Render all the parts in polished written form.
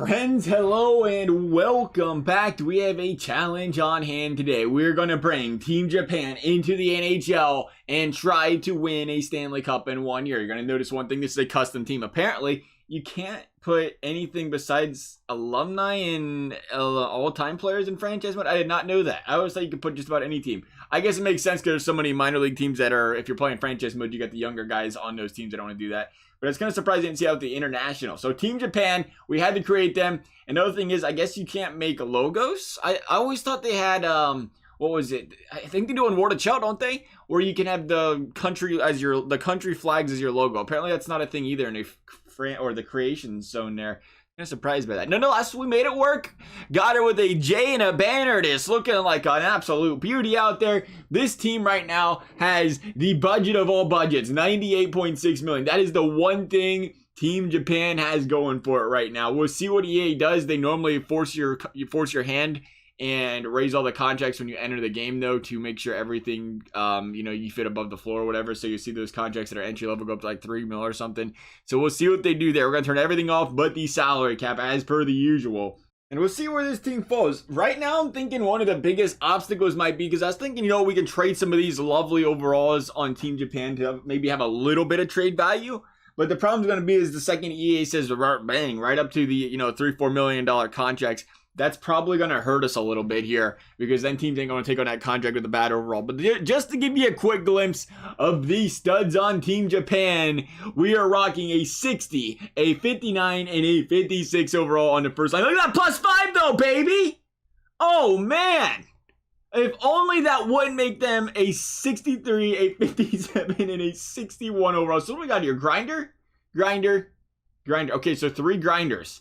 Friends, hello and welcome back. We have a challenge on hand today. We're going to bring Team Japan into the NHL and try to win a Stanley Cup in 1 year. You're going to notice one thing. This is a custom team. Apparently, you can't put anything besides alumni and all-time players in franchise mode. I did not know that. I always thought you could put just about any team. I guess it makes sense because there's so many minor league teams that are, if you're playing franchise mode, you got the younger guys on those teams that don't want to do that. But it's kind of surprising to see out the international. So Team Japan, we had to create them. Another thing is, I guess you can't make logos. I always thought they had, what was it? I think they do in War of Chell, don't they? Where you can have the country as the country flags as your logo. Apparently that's not a thing either in the creation zone there. I'm surprised by that. Nonetheless, we made it work. Got her with a J and a banner. It is looking like an absolute beauty out there. This team right now has the budget of all budgets, $98.6 million. That is the one thing Team Japan has going for it right now. We'll see what EA does. They normally force your hand and raise all the contracts when you enter the game, though, to make sure everything, you fit above the floor or whatever. So you see those contracts that are entry level go up to like $3 million or something. So we'll see what they do there. We're going to turn everything off but the salary cap as per the usual. And we'll see where this team falls. Right now, I'm thinking one of the biggest obstacles might be, because I was thinking, we can trade some of these lovely overalls on Team Japan to maybe have a little bit of trade value. But the problem's going to be is the second EA says, bang, right up to the, $3-4 million contracts. That's probably going to hurt us a little bit here, because then teams ain't going to take on that contract with a bad overall. But just to give you a quick glimpse of the studs on Team Japan, we are rocking a 60, a 59, and a 56 overall on the first line. Look at that +5 though, baby! Oh, man! If only that wouldn't make them a 63, a 57, and a 61 overall. So what we got here? Grinder. Okay, so 3 grinders.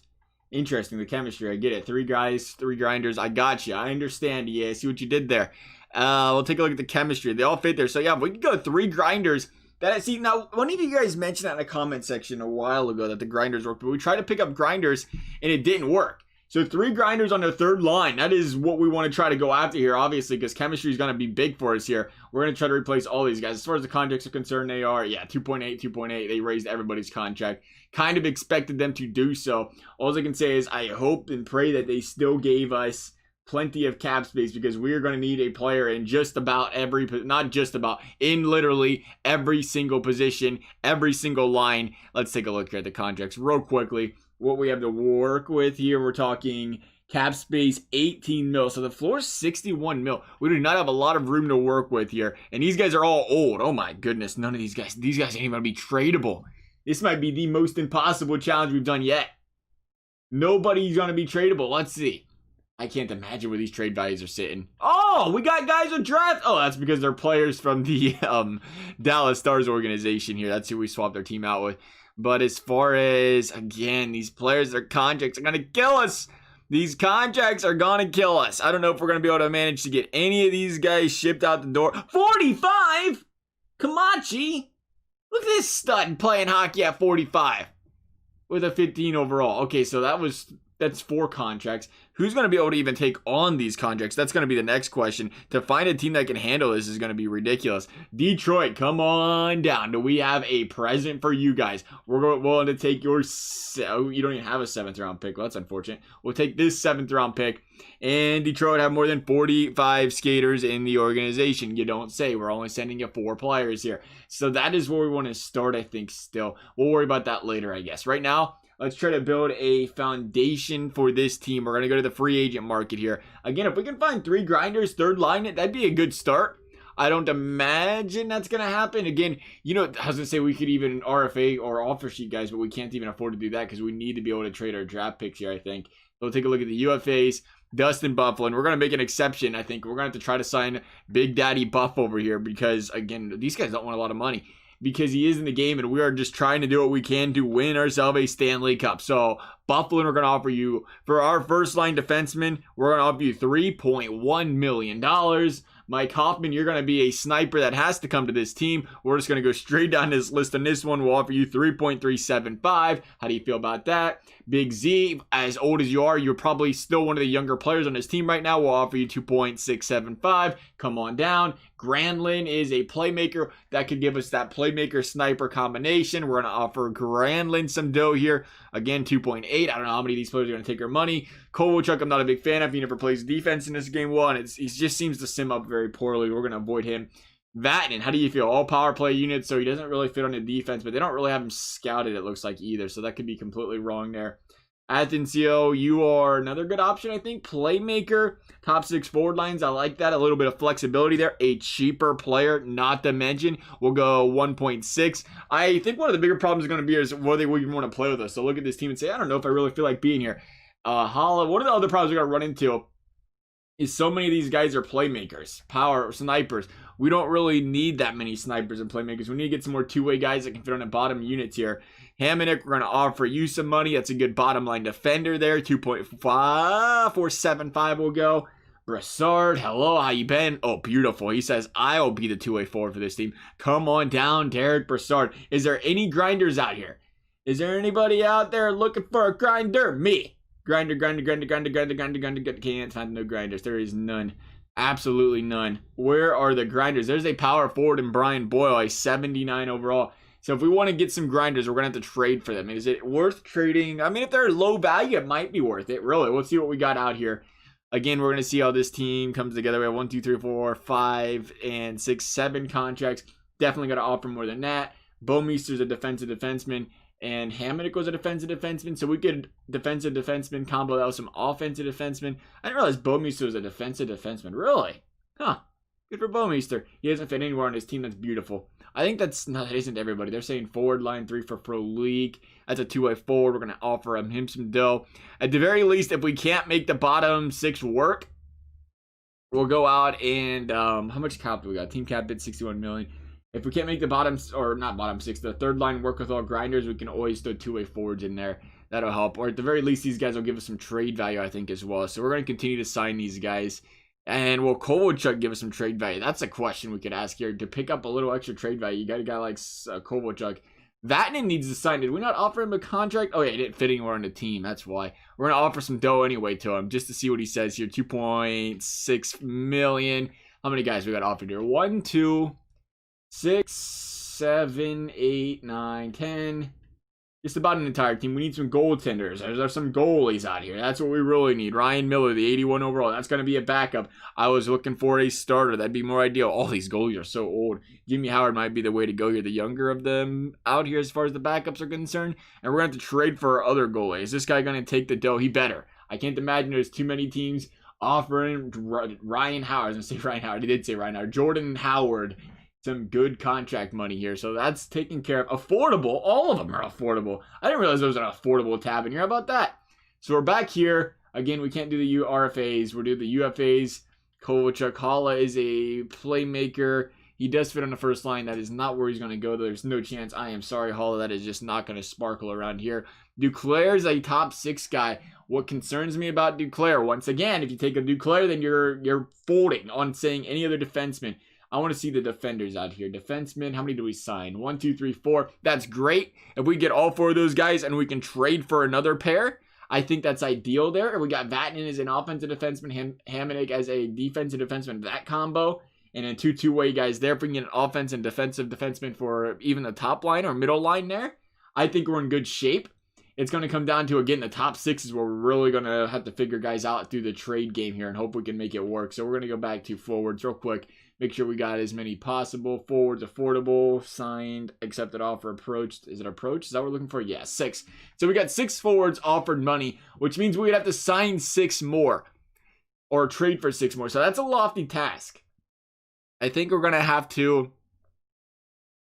Interesting, the chemistry, I get it. 3 guys, 3 grinders, I got you. I understand, yeah, I see what you did there. We'll take a look at the chemistry. They all fit there. So yeah, we could go 3 grinders. Now, one of you guys mentioned that in the comment section a while ago that the grinders worked, but we tried to pick up grinders and it didn't work. So 3 grinders on the third line. That is what we want to try to go after here, obviously, because chemistry is going to be big for us here. We're going to try to replace all these guys. As far as the contracts are concerned, they are, 2.8. They raised everybody's contract. Kind of expected them to do so. All I can say is I hope and pray that they still gave us plenty of cap space, because we're going to need a player in just about every, not just about, in literally every single position, every single line. Let's take a look here at the contracts real quickly. What we have to work with here, we're talking cap space 18 mil. So the floor is 61 mil. We do not have a lot of room to work with here. And these guys are all old. Oh my goodness. None of these guys ain't even going to be tradable. This might be the most impossible challenge we've done yet. Nobody's going to be tradable. Let's see. I can't imagine where these trade values are sitting. Oh, we got guys with draft. Oh, that's because they're players from the Dallas Stars organization here. That's who we swapped our team out with. But as far as, again, these players, their contracts are going to kill us. These contracts are going to kill us. I don't know if we're going to be able to manage to get any of these guys shipped out the door. 45? Kamachi? Look at this stud playing hockey at 45 with a 15 overall. Okay, so that's 4 contracts. Who's going to be able to even take on these contracts? That's going to be the next question. To find a team that can handle this is going to be ridiculous. Detroit, come on down. Do we have a present for you guys? We're willing to take your... you don't even have a 7th round pick. Well, that's unfortunate. We'll take this 7th round pick. And Detroit have more than 45 skaters in the organization. You don't say. We're only sending you 4 players here. So that is where we want to start, I think, still. We'll worry about that later, I guess. Right now, let's try to build a foundation for this team. We're going to go to the free agent market here. Again, if we can find 3 grinders, third line, that'd be a good start. I don't imagine that's going to happen. Again, I was going to say we could even RFA or offer sheet guys, but we can't even afford to do that because we need to be able to trade our draft picks here, I think. So we'll take a look at the UFAs. Dustin Byfuglien. We're going to make an exception, I think. We're going to have to try to sign Big Daddy Buff over here because, again, these guys don't want a lot of money. Because he is in the game, and we are just trying to do what we can to win ourselves a Stanley Cup. So, Byfuglien, we're going to offer you, for our first-line defenseman, we're going to offer you $3.1 million. Mike Hoffman, you're going to be a sniper that has to come to this team. We're just going to go straight down this list. On this one, we'll offer you $3.375. How do you feel about that? Big Z, as old as you are, you're probably still one of the younger players on this team right now. We'll offer you 2.675. Come on down. Granlund is a playmaker that could give us that playmaker sniper combination. We're going to offer Granlund some dough here. Again, 2.8. I don't know how many of these players are going to take our money. Kovalchuk, I'm not a big fan of. He never plays defense in this game well, and he just seems to sim up very poorly. We're going to avoid him. Vatanen, how do you feel? All power play units, so he doesn't really fit on the defense, but they don't really have him scouted, it looks like, either, so that could be completely wrong there. Atencio, you are another good option, I think. Playmaker, top 6 forward lines, I like that. A little bit of flexibility there. A cheaper player, not to mention. We'll go 1.6. I think one of the bigger problems is going to be is whether we even want to play with us. So look at this team and say, I don't know if I really feel like being here. Holla, one of the other problems we're going to run into is so many of these guys are playmakers, power snipers. We don't really need that many snipers and playmakers. We need to get some more two-way guys that can fit on the bottom units here. Hamonic, we're going to offer you some money. That's a good bottom line defender there. 2.475 will go. Brassard, hello, how you been? Oh, beautiful. He says, I'll be the two-way forward for this team. Come on down, Derek Brassard. Is there any grinders out here? Is there anybody out there looking for a grinder? Me. Grinder. Can't find no grinders. There is none. Absolutely none. Where are the grinders? There's a power forward in Brian Boyle, a 79 overall. So if we want to get some grinders, we're going to have to trade for them. Is it worth trading? I mean, if they're low value, it might be worth it. Really, let's see what we got out here. Again, we're going to see how this team comes together. We have 1, 2, 3, 4, 5, and 6, 7 contracts. Definitely got to offer more than that. Bouwmeester's a defensive defenseman. And Hamonic was a defensive defenseman, so we could defensive defenseman combo that with some offensive defenseman. I didn't realize Bouwmeester was a defensive defenseman. Really? Huh. Good for Bouwmeester. He doesn't fit anywhere on his team. That's beautiful. I think that isn't everybody. They're saying forward line 3 for Pro League. That's a two-way forward. We're going to offer him some dough. At the very least, if we can't make the bottom 6 work, we'll go out and how much cap do we got? Team cap bid 61 million. If we can't make the bottom, or not bottom 6, the third line work with all grinders, we can always throw two-way forwards in there. That'll help. Or at the very least, these guys will give us some trade value, I think, as well. So we're going to continue to sign these guys. And will Kovalchuk give us some trade value? That's a question we could ask here. To pick up a little extra trade value, you got a guy like Kovalchuk. Vatanen needs to sign. Did we not offer him a contract? Oh, yeah, he didn't fit anywhere on the team. That's why. We're going to offer some dough anyway to him, just to see what he says here. 2.6 million. How many guys we got offered here? 1, 2... 6, 7, 8, 9, 10. Just about an entire team. We need some goaltenders. There's some goalies out here. That's what we really need. Ryan Miller, the 81 overall. That's going to be a backup. I was looking for a starter. That'd be more ideal. All these goalies are so old. Jimmy Howard might be the way to go here. The younger of them out here as far as the backups are concerned. And we're going to have to trade for other goalies. Is this guy going to take the dough? He better. I can't imagine there's too many teams offering Ryan Howard. I was going to say Ryan Howard. He did say Ryan Howard. Jordan Howard. Some good contract money here. So that's taken care of. Affordable. All of them are affordable. I didn't realize there was an affordable tab in here. How about that? So we're back here. Again, we can't do the RFAs. We'll do the UFAs. Kovalchuk. Holla is a playmaker. He does fit on the first line. That is not where he's going to go. There's no chance. I am sorry, Holla. That is just not going to sparkle around here. Duclair is a top 6 guy. What concerns me about Duclair, once again, if you take a Duclair, then you're folding on saying any other defenseman. I want to see the defenders out here. Defensemen, how many do we sign? 1, 2, 3, 4. That's great. If we get all 4 of those guys and we can trade for another pair, I think that's ideal there. We got Vatanen as an offensive defenseman, Hamonic as a defensive defenseman. That combo. And then 2 two-way guys there. If we can get an offense and defensive defenseman for even the top line or middle line there, I think we're in good shape. It's going to come down to, again, the top 6 is where we're really going to have to figure guys out through the trade game here and hope we can make it work. So we're going to go back to forwards real quick. Make sure we got as many possible. Forwards, affordable, signed, accepted offer, approached. Is it approached? Is that what we're looking for? Yeah, 6. So we got 6 forwards offered money, which means we'd have to sign 6 more or trade for 6 more. So that's a lofty task. I think we're going to have to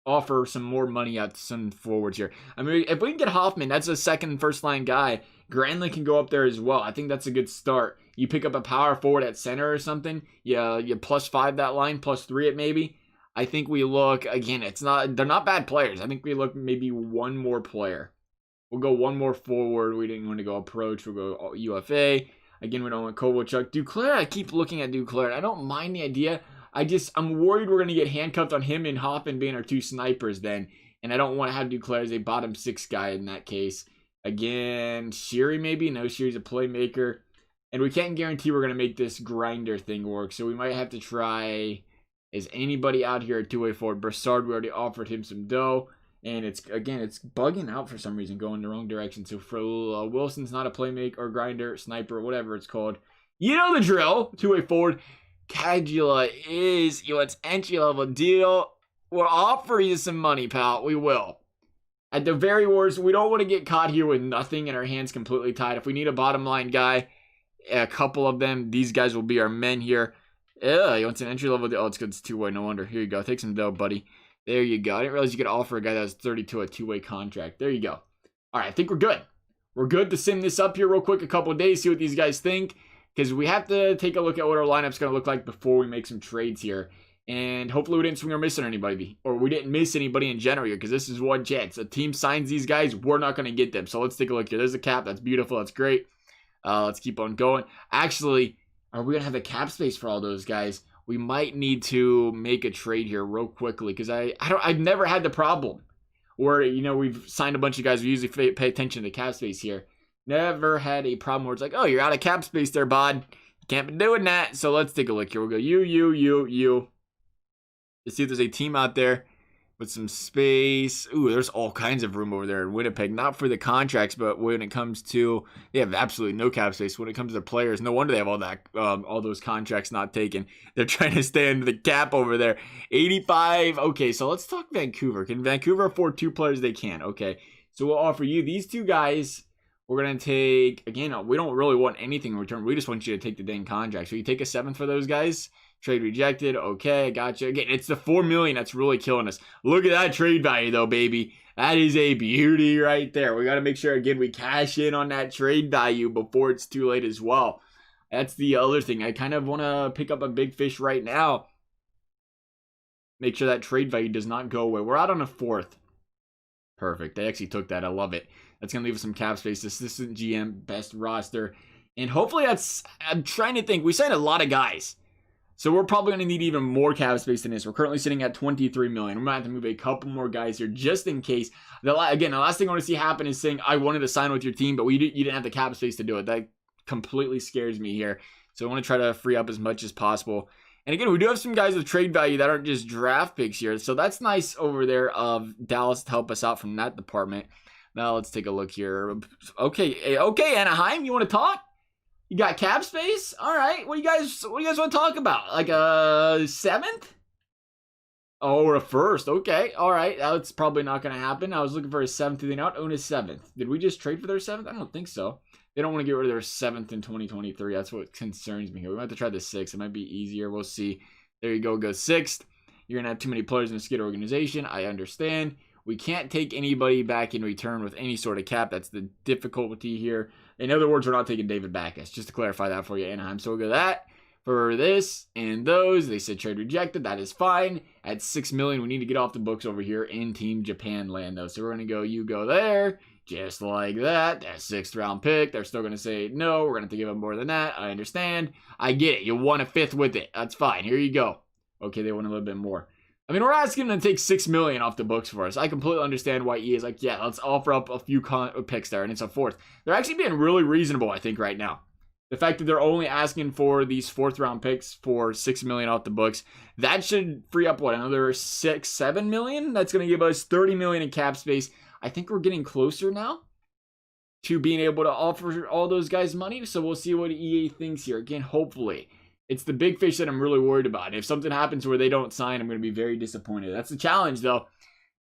offer some more money out to some forwards here. I mean, if we can get Hoffman, that's a second first line guy. Granlund can go up there as well. I think that's a good start. You pick up a power forward at center or something. Yeah, you +5 that line, +3 it maybe. I think we look, again, they're not bad players. I think we look maybe one more player. We'll go one more forward. We didn't want to go approach. We'll go UFA. Again, we don't want Kovalchuk. Duclair, I keep looking at Duclair. I don't mind the idea. I'm worried we're going to get handcuffed on him and Hoffman being our 2 snipers then. And I don't want to have Duclair as a bottom 6 guy in that case. Again, Shiri maybe? No, Shiri's a playmaker. And we can't guarantee we're going to make this grinder thing work. So we might have to try... Is anybody out here at two-way forward? Brassard, we already offered him some dough. And it's bugging out for some reason, going the wrong direction. So for Wilson's not a playmaker or grinder, sniper, whatever it's called. You know the drill. Two-way forward. Cadula is, it's entry-level deal. We'll offer you some money, pal. We will. At the very worst, we don't want to get caught here with nothing and our hands completely tied. If we need a bottom line guy, a couple of them, these guys will be our men here. He wants an entry-level deal. Oh, it's good. It's two-way. No wonder. Here you go. Take some dough, buddy. There you go. I didn't realize you could offer a guy that was 32 a two-way contract. There you go. All right, I think we're good. We're good to sim this up here real quick, a couple of days, see what these guys think. Because we have to take a look at what our lineup's going to look like before we make some trades here. And hopefully we didn't swing or miss on anybody. Or we didn't miss anybody in general here. Because this is one chance. A team signs these guys, we're not going to get them. So let's take a look here. There's a cap. That's beautiful. That's great. Let's keep on going. Actually, are we going to have the cap space for all those guys? We might need to make a trade here real quickly. Because I've never had the problem. Where, we've signed a bunch of guys. We usually pay attention to the cap space here. Never had a problem where it's like, oh, you're out of cap space there, bud. You can't be doing that. So let's take a look here. We'll go you. Let's see if there's a team out there with some space. Ooh, there's all kinds of room over there in Winnipeg. Not for the contracts, but when it comes to, they have absolutely no cap space. When it comes to their players, no wonder they have all those contracts not taken. They're trying to stay under the cap over there. 85. Okay, so let's talk Vancouver. Can Vancouver afford 2 players? They can. Okay, so we'll offer you these 2 guys. We're going to take, again, we don't really want anything in return. We just want you to take the dang contract. So you take a 7th for those guys. Trade rejected. Okay, gotcha. Again, it's the $4 million that's really killing us. Look at that trade value, though, baby. That is a beauty right there. We got to make sure, again, we cash in on that trade value before it's too late as well. That's the other thing. I kind of want to pick up a big fish right now. Make sure that trade value does not go away. We're out on a 4th. Perfect. They actually took that. I love it. That's going to leave us some cap space. Assistant GM, best roster. And hopefully I'm trying to think. We signed a lot of guys. So we're probably going to need even more cap space than this. We're currently sitting at $23 million. We're going to have to move a couple more guys here just in case. Again, the last thing I want to see happen is saying, I wanted to sign with your team, but you didn't have the cap space to do it. That completely scares me here. So I want to try to free up as much as possible. And again, we do have some guys with trade value that aren't just draft picks here. So that's nice over there of Dallas to help us out from that department. Now let's take a look here. Okay, Anaheim, you want to talk? You got cap space? All right. What do you guys want to talk about? Like a 7th? Oh, or a 1st. Okay. All right. That's probably not going to happen. I was looking for a 7th. Do they not own a 7th? Did we just trade for their 7th? I don't think so. They don't want to get rid of their 7th in 2023. That's what concerns me here. We might have to try the 6th. It might be easier. We'll see. There you go. Go 6th. You're going to have too many players in a skid organization. I understand. We can't take anybody back in return with any sort of cap. That's the difficulty here. In other words, we're not taking David Backus. Just to clarify that for you, Anaheim. So we'll go that for this and those. They said trade rejected. That is fine. At $6 million, we need to get off the books over here in Team Japan land, though. So we're going to go, you go there. Just like that. That 6th round pick. They're still going to say no. We're going to have to give them more than that. I understand. I get it. You want a 5th with it. That's fine. Here you go. Okay, they want a little bit more. I mean, we're asking them to take $6 million off the books for us. I completely understand why EA is like, yeah, let's offer up a few picks there, and it's a 4th. They're actually being really reasonable, I think, right now. The fact that they're only asking for these 4th round picks for $6 million off the books, that should free up, what, another $7 million? That's going to give us $30 million in cap space. I think we're getting closer now to being able to offer all those guys money, so we'll see what EA thinks here. Again, hopefully. It's the big fish that I'm really worried about. If something happens where they don't sign, I'm going to be very disappointed. That's the challenge, though.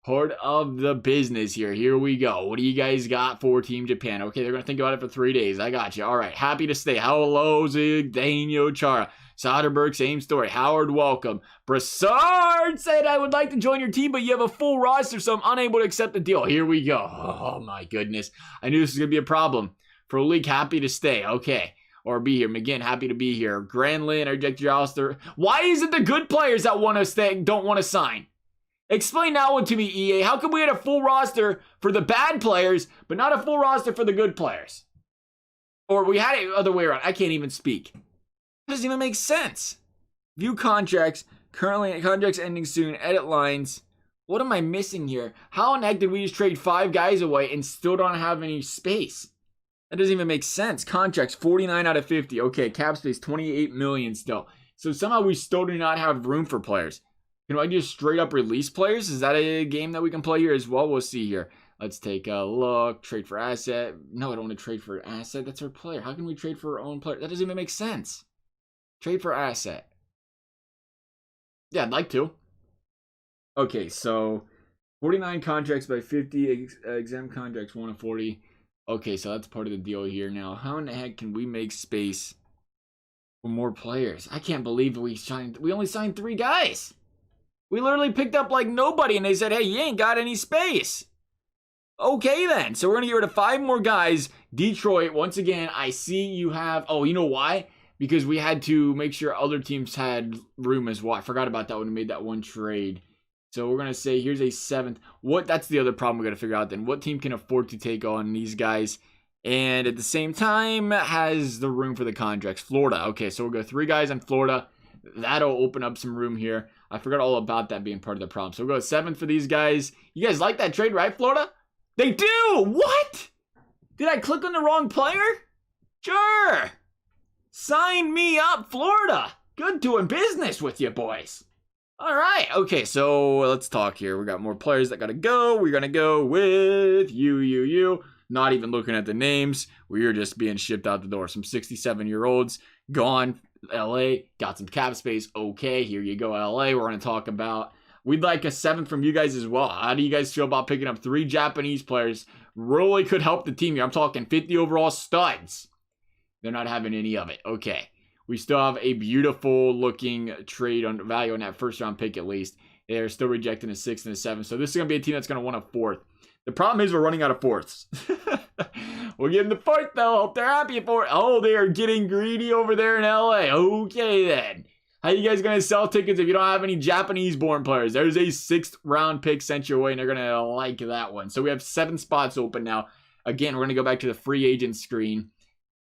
Part of the business here. Here we go. What do you guys got for Team Japan? Okay, they're going to think about it for 3 days. I got you. All right. Happy to stay. Hello, Daniel Chara. Soderbergh, same story. Howard, welcome. Brassard said, I would like to join your team, but you have a full roster, so I'm unable to accept the deal. Here we go. Oh, my goodness. I knew this was going to be a problem. For League, happy to stay. Okay. Or be here. McGinn, happy to be here. Granlund, I reject your roster. Why is it the good players that want to stay don't want to sign? Explain that one to me, EA. How come we had a full roster for the bad players, but not a full roster for the good players? Or we had it the other way around. I can't even speak. It doesn't even make sense. View contracts. Currently, contracts ending soon. Edit lines. What am I missing here? How in the heck did we just trade 5 guys away and still don't have any space? That doesn't even make sense. Contracts, 49 out of 50. Okay, cap space, 28 million still. So somehow we still do not have room for players. Can I just straight up release players? Is that a game that we can play here as well? We'll see here. Let's take a look. Trade for asset. No, I don't want to trade for asset. That's our player. How can we trade for our own player? That doesn't even make sense. Trade for asset. Yeah, I'd like to. Okay, so 49 contracts by 50, exempt contracts 1 of 40. Okay, so that's part of the deal here. Now, how in the heck can we make space for more players? I can't believe we only signed 3 guys. We literally picked up like nobody and they said, hey, you ain't got any space. Okay then, so we're going to get rid of 5 more guys. Detroit, once again, I see you have, oh, you know why? Because we had to make sure other teams had room as well. I forgot about that when we made that one trade. So we're going to say here's a 7th. That's the other problem we got to figure out then. What team can afford to take on these guys? And at the same time, has the room for the contracts? Florida. Okay, so we'll go 3 guys in Florida. That'll open up some room here. I forgot all about that being part of the problem. So we'll go 7th for these guys. You guys like that trade, right, Florida? They do! What? Did I click on the wrong player? Sure. Sign me up, Florida. Good doing business with you boys. All right. Okay, so let's talk here. We got more players that got to go. We're going to go with you. Not even looking at the names. We are just being shipped out the door. Some 67-year-olds gone. LA got some cap space. Okay, here you go, LA. We're going to talk about. We'd like a 7th from you guys as well. How do you guys feel about picking up 3 Japanese players? Really could help the team here. I'm talking 50 overall studs. They're not having any of it. Okay. We still have a beautiful looking trade on value on that first round pick at least. They're still rejecting a 6th and a 7th. So this is going to be a team that's going to want a 4th. The problem is we're running out of 4ths. We're getting the 4th though. Hope they're happy for it. Oh, they are getting greedy over there in LA. Okay then. How you guys going to sell tickets if you don't have any Japanese born players? There's a 6th round pick sent your way and they're going to like that one. So we have 7 spots open now. Again, we're going to go back to the free agent screen.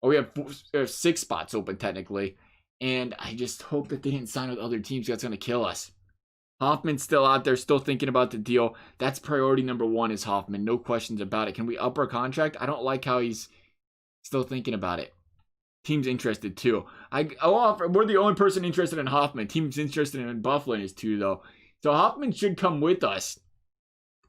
Oh, we have 6 spots open technically. And I just hope that they didn't sign with other teams. That's going to kill us. Hoffman's still out there, still thinking about the deal. That's priority number 1 is Hoffman. No questions about it. Can we up our contract? I don't like how he's still thinking about it. Team's interested too. We're the only person interested in Hoffman. Team's interested in Bufflin is too though. So Hoffman should come with us.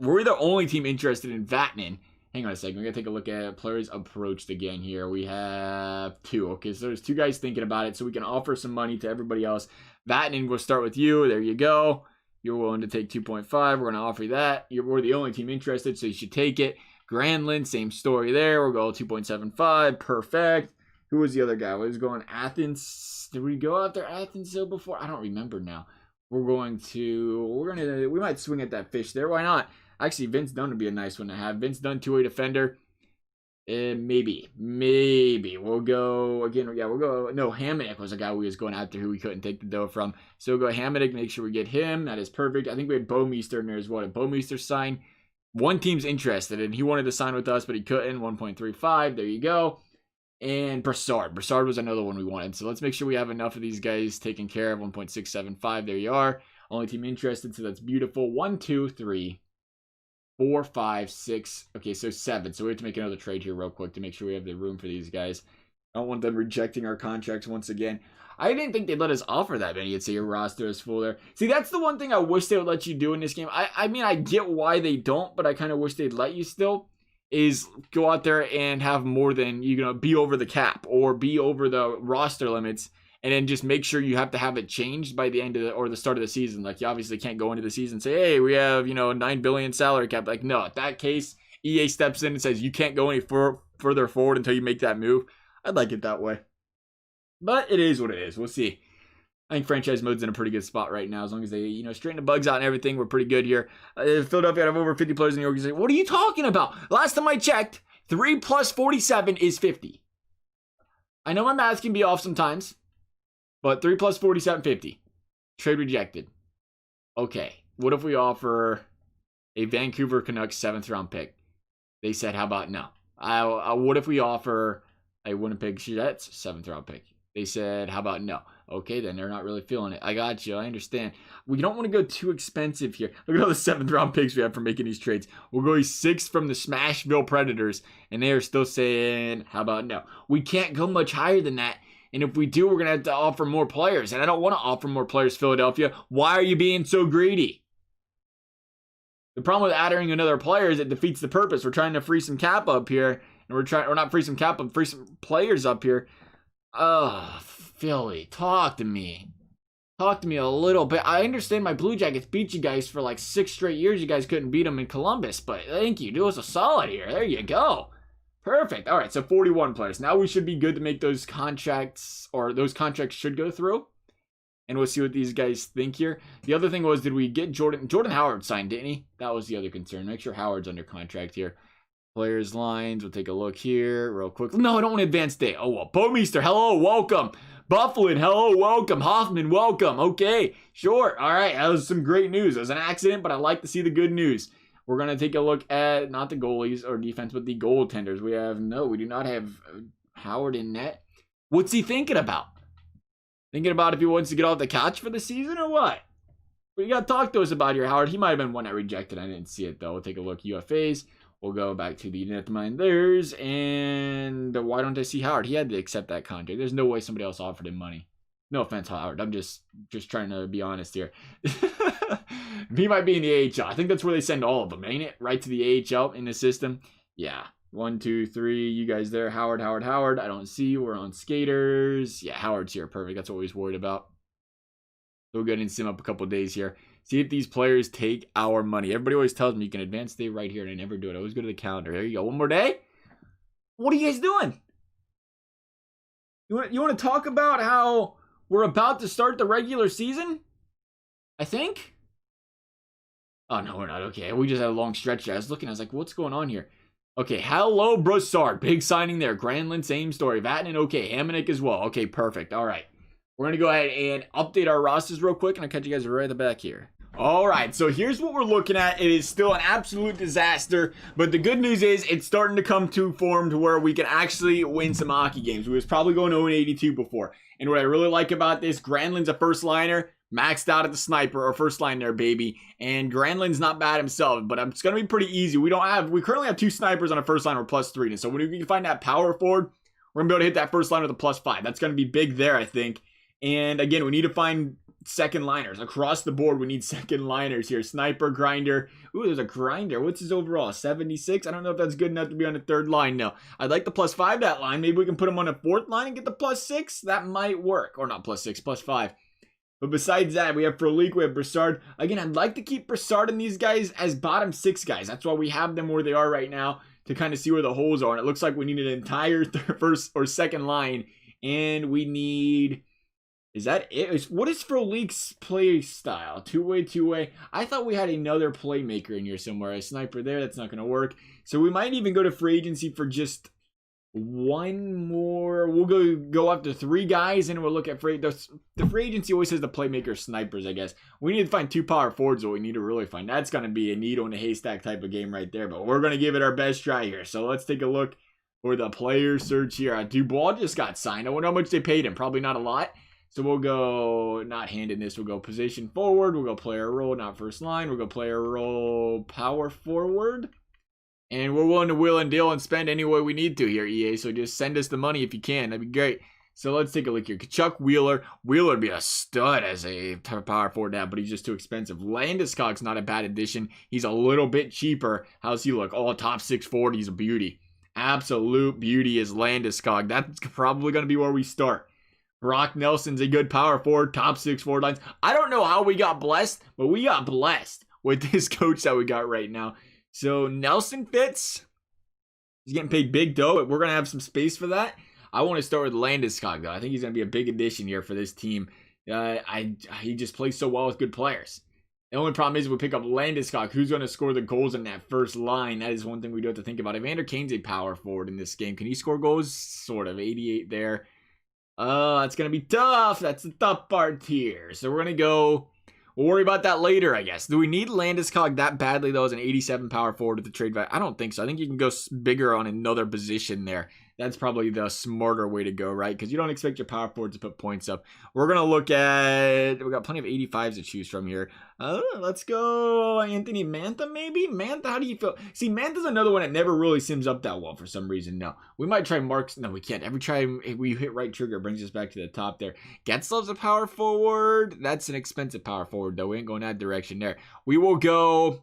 We're the only team interested in Vatanen. Hang on a second. We're going to take a look at players approached again here. We have 2. Okay, so there's 2 guys thinking about it, so we can offer some money to everybody else. Vatanen, we'll start with you. There you go. You're willing to take 2.5. We're going to offer you that. We're the only team interested, so you should take it. Granlund, same story there. We'll go 2.75. Perfect. Who was the other guy? Was going Athens? Did we go after Athens still before? I don't remember now. We might swing at that fish there. Why not? Actually, Vince Dunn would be a nice one to have. Vince Dunn, 2-way defender. Maybe. We'll go, again, yeah, we'll go. No, Hamonic was a guy we was going after who we couldn't take the dough from. So we'll go Hamonic, make sure we get him. That is perfect. I think we had Bouwmeester in there as well. Did Bouwmeester sign? One team's interested, and he wanted to sign with us, but he couldn't. 1.35. There you go. And Brassard. Brassard was another one we wanted. So let's make sure we have enough of these guys taken care of. 1.675. There you are. Only team interested, so that's beautiful. 1, 2, 3. 4, 5, 6. Okay, so 7. So we have to make another trade here real quick to make sure we have the room for these guys. I don't want them rejecting our contracts once again. I didn't think they'd let us offer that many. You'd say your roster is full there. See, that's the one thing I wish they would let you do in this game. I mean, I get why they don't, but I kind of wish they'd let you still. Is go out there and have more than, be over the cap or be over the roster limits. And then just make sure you have to have it changed by the end of the start of the season. Like, you obviously can't go into the season and say, hey, we have, $9 billion salary cap. Like, no, in that case, EA steps in and says you can't go any further forward until you make that move. I'd like it that way. But it is what it is. We'll see. I think franchise mode's in a pretty good spot right now. As long as they, straighten the bugs out and everything, we're pretty good here. Philadelphia have over 50 players in the organization. What are you talking about? Last time I checked, 3 plus 47 is 50. I know my math can be off sometimes. But 3 plus 47, 50. Trade rejected. Okay. What if we offer a Vancouver Canucks 7th round pick? They said, how about no? What if we offer a Winnipeg Jets 7th round pick? They said, how about no? Okay, then they're not really feeling it. I got you. I understand. We don't want to go too expensive here. Look at all the 7th round picks we have for making these trades. We'll go 6 from the Smashville Predators, and they are still saying, how about no? We can't go much higher than that. And if we do, we're going to have to offer more players. And I don't want to offer more players, Philadelphia. Why are you being so greedy? The problem with adding another player is it defeats the purpose. We're trying to free some cap up here. And we're not free some cap up, free some players up here. Oh, Philly, talk to me. Talk to me a little bit. I understand my Blue Jackets beat you guys for like 6 straight years. You guys couldn't beat them in Columbus, but thank you. Do us a solid here. There you go. Perfect. All right, so 41 players. Now we should be good to make those contracts, or those contracts should go through. And we'll see what these guys think here. The other thing was, did we get Jordan? Jordan Howard signed, didn't he? That was the other concern. Make sure Howard's under contract here. Players lines, we'll take a look here real quick. No, I don't want to advance day. Oh, well, Bomeister, hello, welcome. Bufflin, hello, welcome. Hoffman, welcome. Okay, sure. All right, that was some great news. It was an accident, but I like to see the good news. We're going to take a look at, not the goalies or defense, but the goaltenders. We do not have Howard in net. What's he thinking about? Thinking about if he wants to get off the couch for the season or what? Well, you got to talk to us about here, Howard. He might have been one that rejected. I didn't see it, though. We'll take a look. UFAs. We'll go back to the netminders, and why don't I see Howard? He had to accept that contract. There's no way somebody else offered him money. No offense, Howard. I'm just trying to be honest here. He might be in the AHL. I think that's where they send all of them, ain't it? Right to the AHL in the system. Yeah. 1, 2, 3. You guys there. Howard. I don't see you. We're on skaters. Yeah, Howard's here. Perfect. That's what we was worried about. We'll go ahead and sim up a couple days here. See if these players take our money. Everybody always tells me you can advance day right here, and I never do it. I always go to the calendar. There you go. One more day. What are you guys doing? You want to talk about how we're about to start the regular season? I think. Oh, no, we're not. Okay, we just had a long stretch there. I was looking. I was like, what's going on here? Okay, hello, Broussard. Big signing there. Granlund, same story. Vatanen, okay. Hamonic as well. Okay, perfect. All right. We're going to go ahead and update our rosters real quick, and I'll catch you guys right at the back here. All right, so here's what we're looking at. It is still an absolute disaster, but the good news is it's starting to come to form to where we can actually win some hockey games. We was probably going 0-82 before, and what I really like about this, Granlund's a first liner, maxed out at the sniper, or first line there, baby, and Granlund's not bad himself, but it's going to be pretty easy. We currently have 2 snipers on a first line or +3, and so when we can find that power forward, we're going to be able to hit that first line with a +5. That's going to be big there, I think. And again, we need to find second liners across the board. We need second liners here. Sniper, grinder. Ooh, there's a grinder. What's his overall? 76. I don't know if that's good enough to be on the 3rd line. No, I'd like the +5 that line. Maybe we can put him on a 4th line and get the +6. That might work. Or not +6, +5. But besides that, we have Frolik, we have Broussard. Again, I'd like to keep Broussard and these guys as bottom 6 guys. That's why we have them where they are right now, to kind of see where the holes are. And it looks like we need an entire first or second line. And we need... Is that it? What is Frolik's play style? Two-way. I thought we had another playmaker in here somewhere. A sniper there. That's not going to work. So we might even go to free agency for just one more. We'll go up to 3 guys, and we'll look at the free agency always says the playmaker snipers, I guess. We need to find 2 power forwards, what we need to really find. That's going to be a needle in a haystack type of game right there. But we're going to give it our best try here. So let's take a look for the player search here. Dubois just got signed. I wonder how much they paid him. Probably not a lot. So we'll go, not hand in this, we'll go position forward, we'll go player role, not first line, we'll go player role, power forward. And we're willing to wheel and deal and spend any way we need to here, EA, so just send us the money if you can, that'd be great. So let's take a look here. Chuck Wheeler. Wheeler would be a stud as a power forward now, but he's just too expensive. Landeskog's not a bad addition. He's a little bit cheaper. How's he look? Oh, top 6 forward, he's a beauty. Absolute beauty is Landeskog. That's probably going to be where we start. Brock Nelson's a good power forward, top 6 forward lines. I don't know how we got blessed, but we got blessed with this coach that we got right now. So Nelson fits. He's getting paid big dough, but we're going to have some space for that. I want to start with Landeskog, though. I think he's going to be a big addition here for this team. He just plays so well with good players. The only problem is if we pick up Landeskog, who's going to score the goals in that first line? That is one thing we do have to think about. Evander Kane's a power forward in this game. Can he score goals? Sort of. 88 there. It's going to be tough. That's the tough part here. So we're going to go... We'll worry about that later, I guess. Do we need Landeskog that badly, though, as an 87 power forward at the trade value? I don't think so. I think you can go bigger on another position there. That's probably the smarter way to go, right? Because you don't expect your power forward to put points up. We're going to look at, we got plenty of 85s to choose from here. Let's go Anthony Mantha, maybe? Mantha, how do you feel? See, Mantha's another one that never really sims up that well for some reason. No, we might try Marks. No, we can't. Every time we hit right trigger, it brings us back to the top there. Getzlov's a power forward. That's an expensive power forward, though. We ain't going that direction there. We will go...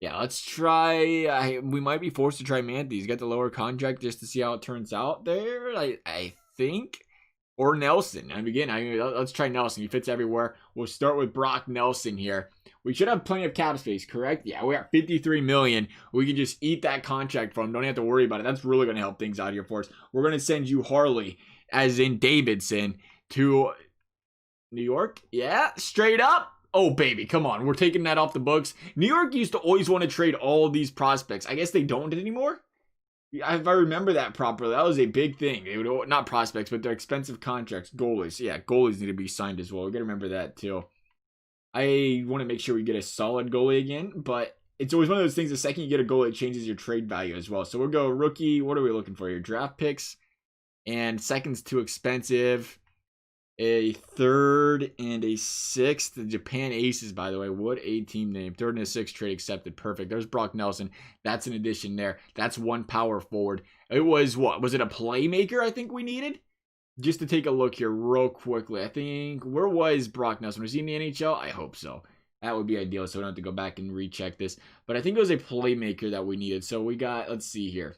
Yeah, let's try. We might be forced to try Mantha. He's got the lower contract just to see how it turns out there. I think, or Nelson. And again, let's try Nelson. He fits everywhere. We'll start with Brock Nelson here. We should have plenty of cap space, correct? Yeah, we got 53 million. We can just eat that contract from. Don't have to worry about it. That's really going to help things out here for us. We're going to send you Harley, as in Davidson, to New York. Yeah, straight up. Oh, baby, come on. We're taking that off the books. New York used to always want to trade all of these prospects. I guess they don't anymore. If I remember that properly, that was a big thing. They would, not prospects, but their expensive contracts. Goalies. Yeah, goalies need to be signed as well. We got to remember that, too. I want to make sure we get a solid goalie again, but it's always one of those things. The second you get a goalie, it changes your trade value as well. So we'll go rookie. What are we looking for here? Draft picks. And second's too expensive. A third and a sixth. The Japan Aces, by the way. What a team name. Third and a sixth trade accepted. Perfect. There's Brock Nelson. That's an addition there. That's one power forward. It was what? Was it a playmaker I think we needed? Just to take a look here real quickly. I think, where was Brock Nelson? Was he in the NHL? I hope so. That would be ideal so we don't have to go back and recheck this. But I think it was a playmaker that we needed. So we got, let's see here.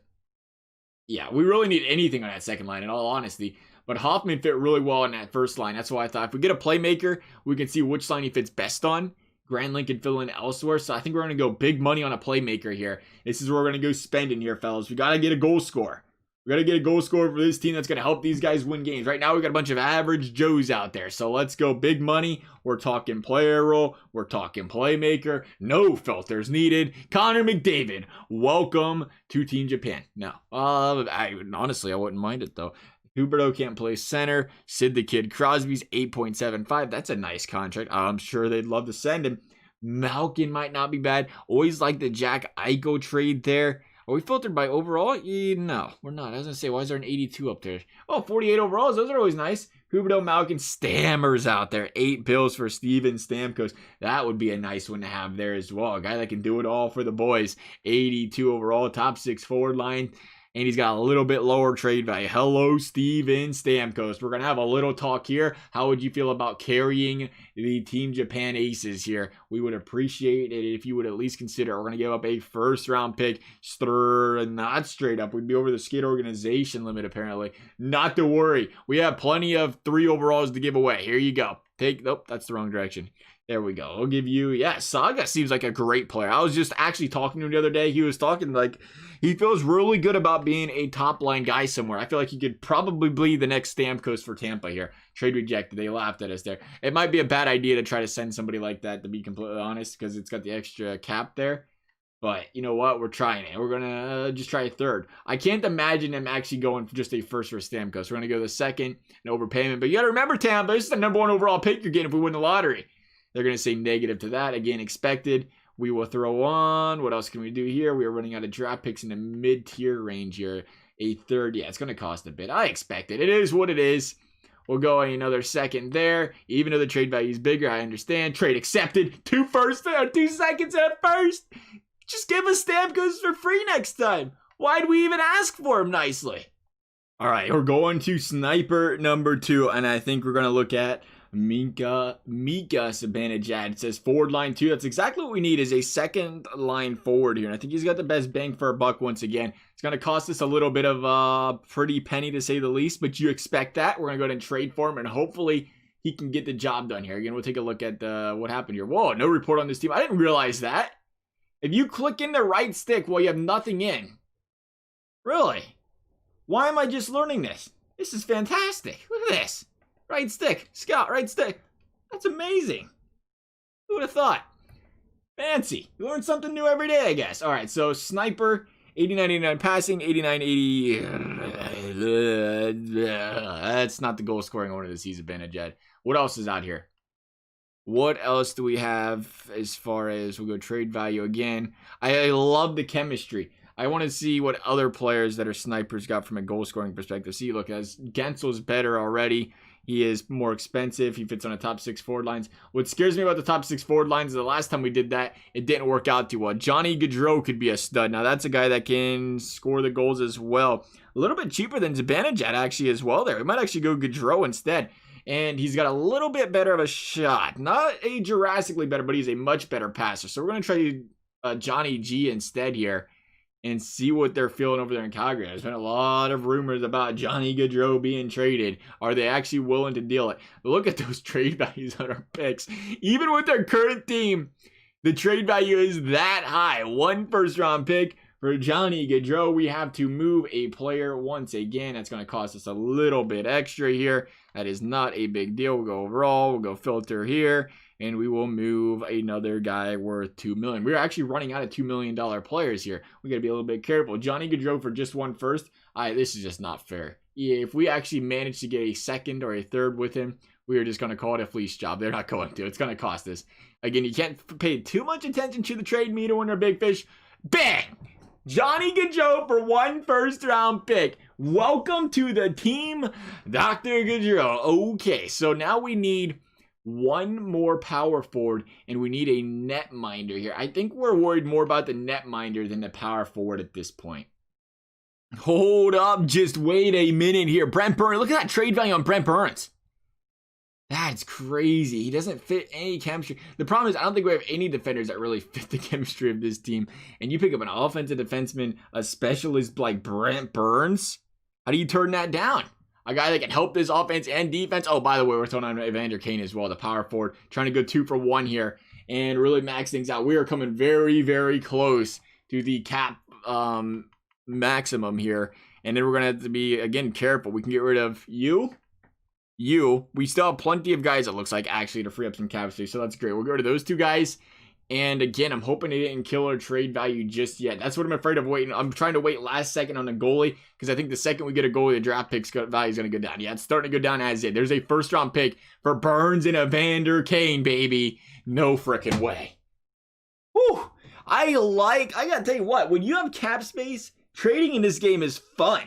Yeah, we really need anything on that second line in all honesty. But Hoffman fit really well in that first line. That's why I thought if we get a playmaker, we can see which line he fits best on. Granlund can fill in elsewhere. So I think we're going to go big money on a playmaker here. This is where we're going to go spending here, fellas. We got to get a goal scorer. We got to get a goal scorer for this team that's going to help these guys win games. Right now, we got a bunch of average Joes out there. So let's go big money. We're talking player role. We're talking playmaker. No filters needed. Connor McDavid, welcome to Team Japan. No, honestly, I wouldn't mind it, though. Huberto can't play center. Sid the Kid Crosby's 8.75. That's a nice contract. I'm sure they'd love to send him. Malkin might not be bad. Always like the Jack Eichel trade there. Are we filtered by overall? No, we're not. I was going to say, why is there an 82 up there? Oh, 48 overalls. Those are always nice. Huberto, Malkin, Stammers out there. 8 bills for Steven Stamkos. That would be a nice one to have there as well. A guy that can do it all for the boys. 82 overall, top 6 forward line. And he's got a little bit lower trade value. Hello, Steven Stamkos. We're going to have a little talk here. How would you feel about carrying the Team Japan Aces here? We would appreciate it if you would at least consider. We're going to give up a first-round pick. Not straight up. We'd be over the skid organization limit, apparently. Not to worry. We have plenty of 3 overalls to give away. Here you go. Nope, that's the wrong direction. There we go. I'll give you, yeah, Saga seems like a great player. I was just actually talking to him the other day. He was talking like he feels really good about being a top line guy somewhere. I feel like he could probably be the next Stamkos for Tampa here. Trade rejected. They laughed at us there. It might be a bad idea to try to send somebody like that, to be completely honest, because it's got the extra cap there. But you know what? We're trying it. We're going to just try a third. I can't imagine them actually going for just a first for Stamkos. We're going to go the second, an overpayment. But you got to remember, Tampa, this is the #1 overall pick you're getting if we win the lottery. They're going to say negative to that. Again, expected. We will throw on. What else can we do here? We are running out of draft picks in the mid-tier range here. A third. Yeah, it's going to cost a bit. I expect it. It is what it is. We'll go another second there. Even though the trade value is bigger, I understand. Trade accepted. 2 firsts, 2 seconds at first. Just give us Stamkos for free next time. Why'd we even ask for him nicely? All right, we're going to sniper number 2, and I think we're going to look at Mika Zibanejad. It says forward line 2. That's exactly what we need, is a second line forward here. And I think he's got the best bang for a buck once again. It's going to cost us a little bit of a pretty penny to say the least, but you expect that. We're going to go ahead and trade for him, and hopefully he can get the job done here. Again, we'll take a look at what happened here. Whoa, no report on this team. I didn't realize that. If you click in the right stick while you have nothing in. Really? Why am I just learning this? This is fantastic. Look at this. Right stick. Scout, right stick. That's amazing. Who would have thought? Fancy. You learn something new every day, I guess. All right, so sniper, 89-89 passing, 89-80. That's not the goal scoring order this season, Zibanejad. What else is out here? What else do we have as far as we'll go trade value again? I love the chemistry. I want to see what other players that are snipers got from a goal scoring perspective. See, look, as Gensel's better already. He is more expensive. He fits on the top 6 forward lines. What scares me about the top 6 forward lines is the last time we did that, it didn't work out too well. Johnny Gaudreau could be a stud. Now, that's a guy that can score the goals as well. A little bit cheaper than Zibanejad actually as well there. We might actually go Gaudreau instead. And he's got a little bit better of a shot. Not a drastically better, but he's a much better passer. So we're going to try Johnny G instead here and see what they're feeling over there in Calgary. There's been a lot of rumors about Johnny Gaudreau being traded. Are they actually willing to deal it? Look at those trade values on our picks. Even with their current team, the trade value is that high. 1 first-round pick for Johnny Gaudreau. We have to move a player once again. That's going to cost us a little bit extra here. That is not a big deal. We'll go overall. We'll go filter here. And we will move another guy worth $2 million. We're actually running out of $2 million players here. We got to be a little bit careful. Johnny Gaudreau for just 1 first. This is just not fair. Yeah, if we actually manage to get a second or a third with him, we are just going to call it a fleece job. They're not going to. It's going to cost us. Again, you can't pay too much attention to the trade meter when they're big fish. Bang! Johnny Gaudreau for 1 first-round pick. Welcome to the team, Dr. Gaudreau. Okay, so now we need 1 more power forward, and we need a netminder here. I think we're worried more about the netminder than the power forward at this point. Hold up, just wait a minute here. Brent Burns, look at that trade value on Brent Burns. That's crazy. He doesn't fit any chemistry. The problem is I don't think we have any defenders that really fit the chemistry of this team. And you pick up an offensive defenseman, a specialist like Brent Burns. How do you turn that down? A guy that can help this offense and defense. Oh, by the way, we're throwing on Evander Kane as well, the power forward. Trying to go 2 for 1 here and really max things out. We are coming very, very close to the cap maximum here. And then we're going to have to be, again, careful. We can get rid of you. We still have plenty of guys, it looks like, actually, to free up some cap space. So that's great. We'll go to those 2 guys. And again, I'm hoping they didn't kill our trade value just yet. That's what I'm afraid of waiting. I'm trying to wait last second on a goalie because I think the second we get a goalie, the draft pick's value is going to go down. Yeah, it's starting to go down as it. There's a first-round pick for Burns and Evander Kane, baby. No freaking way. Whew. I got to tell you what, when you have cap space, trading in this game is fun.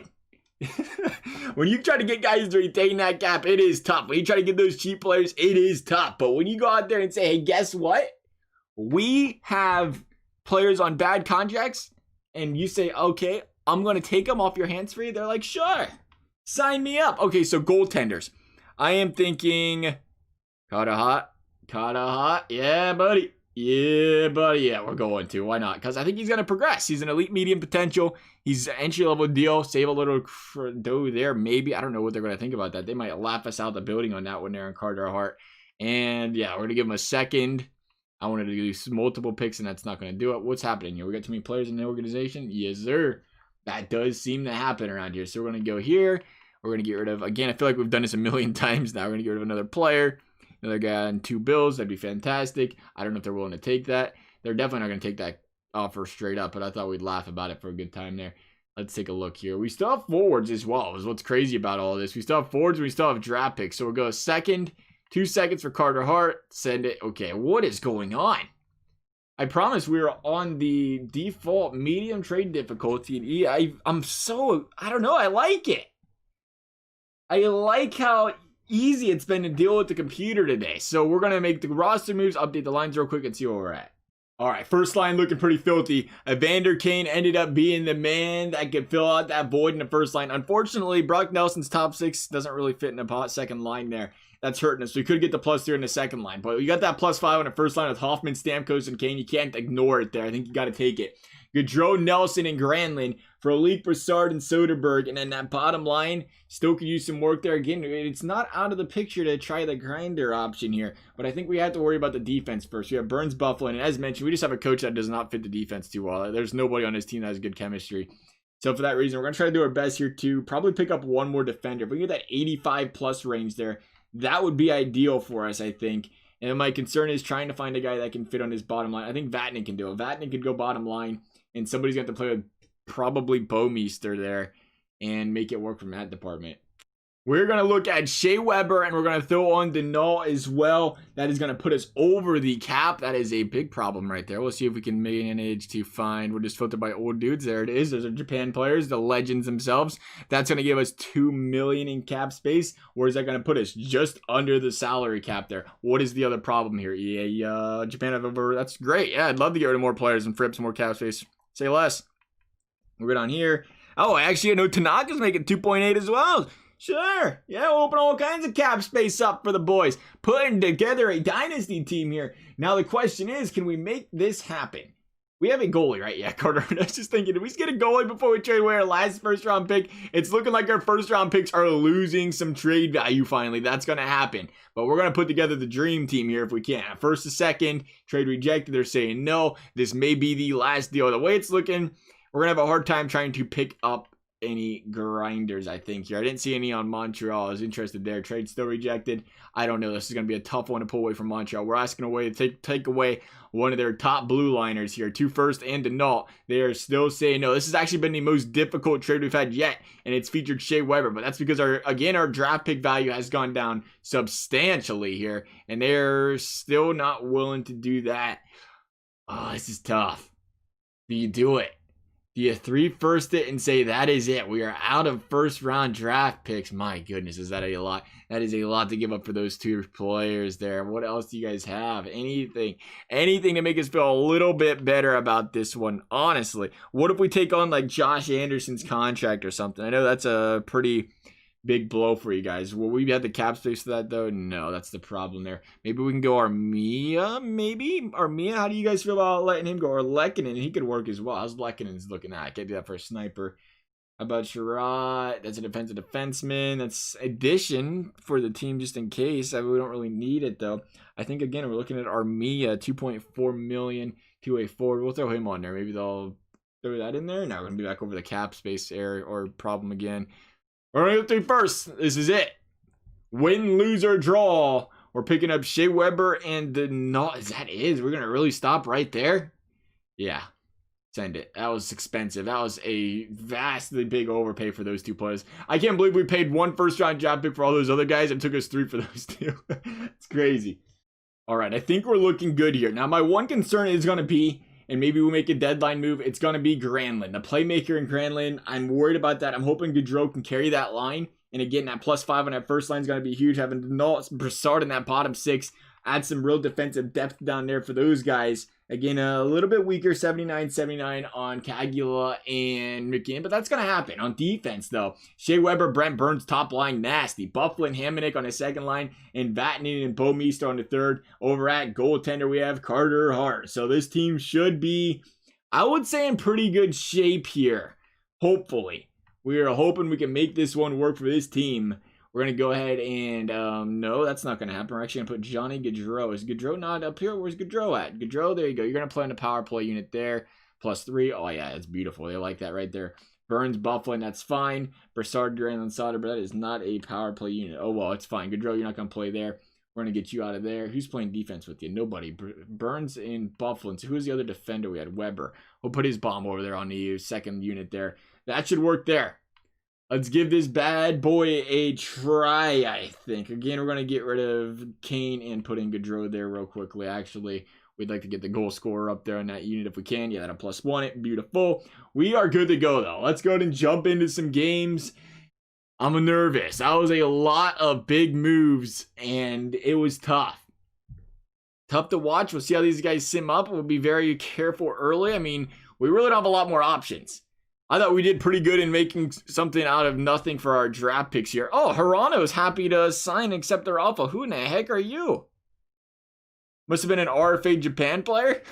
When you try to get guys to retain that cap, it is tough. When you try to get those cheap players, it is tough. But when you go out there and say, hey, guess what? We have players on bad contracts, and you say, okay, I'm going to take them off your hands free. They're like, sure, sign me up. Okay, so goaltenders. I am thinking Carter Hart. Yeah, buddy. Yeah, we're going to. Why not? Because I think he's going to progress. He's an elite medium potential. He's an entry-level deal. Save a little dough there, maybe. I don't know what they're going to think about that. They might laugh us out the building on that one there on Carter Hart. And, yeah, we're going to give him a second. I wanted to do multiple picks, and that's not going to do it. What's happening here? We got too many players in the organization? Yes, sir. That does seem to happen around here. So we're going to go here. We're going to get rid of, again, I feel like we've done this a million times now. We're going to get rid of another player. Another guy on 2 bills. That'd be fantastic. I don't know if they're willing to take that. They're definitely not going to take that offer straight up, but I thought we'd laugh about it for a good time there. Let's take a look here. We still have forwards as well, is what's crazy about all this. We still have forwards, we still have draft picks. So we'll go second, 2 seconds for Carter Hart. Send it. Okay, what is going on? I promise we are on the default medium trade difficulty. And I don't know, I like it. I like how easy it's been to deal with the computer today. So we're going to make the roster moves, update the lines real quick, and see where we're at. All right, first line looking pretty filthy. Evander Kane ended up being the man that could fill out that void in the first line. Unfortunately, Brock Nelson's top 6 doesn't really fit in the second line there. That's hurting us. We could get the +3 in the second line, but you got that +5 on the first line with Hoffman, Stamkos, and Kane. You can't ignore it there. I think you got to take it. Gaudreau, Nelson, and Granlund for Elite, Brassard, and Soderberg. And then that bottom line still could use some work there. Again, it's not out of the picture to try the grinder option here. But I think we have to worry about the defense first. We have Burns, Buffalo, and as mentioned, we just have a coach that does not fit the defense too well. There's nobody on his team that has good chemistry. So for that reason, we're going to try to do our best here to probably pick up 1 more defender. If we get that 85+ range there, that would be ideal for us, I think. And my concern is trying to find a guy that can fit on his bottom line. I think Vatanen can do it. Vatanen could go bottom line. And somebody's going to have to play with probably Bouwmeester there and make it work from that department. We're going to look at Shea Weber, and we're going to throw on Denault as well. That is going to put us over the cap. That is a big problem right there. We'll see if we can manage to find. We're just filtered by old dudes. There it is. Those are Japan players, the legends themselves. That's going to give us $2 million in cap space. Where is that going to put us? Just under the salary cap there. What is the other problem here? Yeah, Japan have over. That's great. Yeah, I'd love to get rid of more players and free up some more cap space. Say less. We're good on here. Oh, actually, I know Tanaka's making 2.8 as well. Sure. Yeah, we'll open all kinds of cap space up for the boys. Putting together a dynasty team here. Now, the question is, can we make this happen? We have a goalie, right? Yeah, Carter. I was just thinking, did we just get a goalie before we trade away our last first-round pick? It's looking like our first-round picks are losing some trade value finally. That's going to happen. But we're going to put together the dream team here if we can. First to second, trade rejected. They're saying no. This may be the last deal. The way it's looking, we're going to have a hard time trying to pick up any grinders, I think, here. I didn't see any on Montreal. I was interested there. Trade still rejected. I don't know. This is going to be a tough one to pull away from Montreal. We're asking away to take away one of their top blue liners here. 2 first and Denault. They are still saying no. This has actually been the most difficult trade we've had yet, and it's featured Shea Weber. But that's because our draft pick value has gone down substantially here, and they're still not willing to do that. Oh, this is tough. Do you do it? Do you 3 first it and say that is it? We are out of first round draft picks. My goodness, is that a lot? That is a lot to give up for those 2 players there. What else do you guys have? Anything to make us feel a little bit better about this one, honestly. What if we take on like Josh Anderson's contract or something? I know that's a pretty big blow for you guys. Will we have the cap space for that though? No, that's the problem there. Maybe we can go Armia, maybe? Armia, how do you guys feel about letting him go? Or Lehkonen, he could work as well. How's Lekkonen's looking at? I can't do that for a sniper. How about Sherrod? That's a defensive defenseman. That's addition for the team just in case. We don't really need it though. I think again, we're looking at Armia, 2.4 million to a forward. We'll throw him on there. Maybe they'll throw that in there. No, we're going to be back over the cap space area or problem again. We're going to go 3 first. This is it. Win, lose, or draw. We're picking up Shea Weber and Denault. That is. We're going to really stop right there? Yeah. Send it. That was expensive. That was a vastly big overpay for those 2 players. I can't believe we paid 1 first-round draft pick for all those other guys and took us 3 for those 2. It's crazy. All right. I think we're looking good here. Now, my one concern is going to be, and maybe we'll make a deadline move, it's going to be Granlund. The playmaker in Granlund, I'm worried about that. I'm hoping Gaudreau can carry that line. And again, that +5 on that first line is going to be huge. Having Denault, Brassard in that bottom 6, add some real defensive depth down there for those guys. Again, a little bit weaker, 79-79 on Cagula and McKinnon, but that's going to happen. On defense, though, Shea Weber, Brent Burns, top line, nasty. Bufflin, Hamonic on the second line, and Vatanen and Bouwmeester on the third. Over at goaltender, we have Carter Hart. So this team should be, I would say, in pretty good shape here, hopefully. We are hoping we can make this one work for this team. We're going to go ahead and, no, that's not going to happen. We're actually going to put Johnny Gaudreau. Is Gaudreau not up here? Where's Gaudreau at? Gaudreau, there you go. You're going to play on the power play unit there. +3. Oh, yeah, that's beautiful. They like that right there. Burns, Bufflin, that's fine. Brassard, Granlund, Sauter, but that is not a power play unit. Oh, well, it's fine. Gaudreau, you're not going to play there. We're going to get you out of there. Who's playing defense with you? Nobody. Burns and Bufflin. So who's the other defender we had? Weber. We'll put his bomb over there on the second unit there. That should work there. Let's give this bad boy a try, I think. Again, we're going to get rid of Kane and put in Gaudreau there real quickly. Actually, we'd like to get the goal scorer up there on that unit if we can. Yeah, that'll +1 it. Beautiful. We are good to go, though. Let's go ahead and jump into some games. I'm nervous. That was a lot of big moves, and it was tough. Tough to watch. We'll see how these guys sim up. We'll be very careful early. I mean, we really don't have a lot more options. I thought we did pretty good in making something out of nothing for our draft picks here. Oh, Hirano is happy to sign and accept their offer. Who in the heck are you? Must have been an RFA Japan player.